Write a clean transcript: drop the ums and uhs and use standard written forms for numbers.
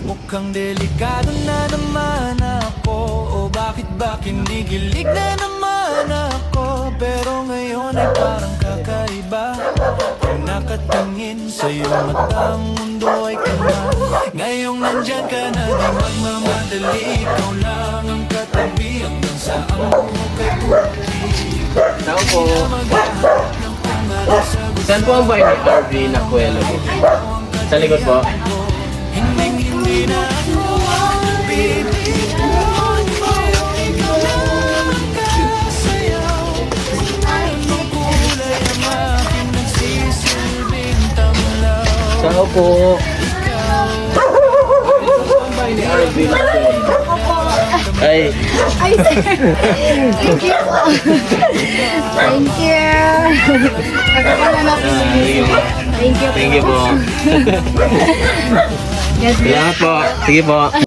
Mukhang delikado na naman ako. O bakit ba kinikilig na naman ako? Pero ngayon ay parang kakaiba. Pag nakatingin sa iyong mata, ang mundo ay kama. Ngayong nandyan ka na, di magmamadali. Ikaw lang ang katabi hanggang sa ang buhok ay puti. Tao po. Saan po ang bahay ni RV na Kuelo? Sa likod po. Hindi na ako bibigyan mo. Ikaw lang ang kasayaw. Anong kulay ang aking nagsisilbing tamlaw? Tao po. Saan po ang bahay ni RV na Kuelo? Ay. Ay, sir. Thank you po. Thank you. Pagkakala na po. Thank you po. Thank you po. God bless. Salamat po. Sige po.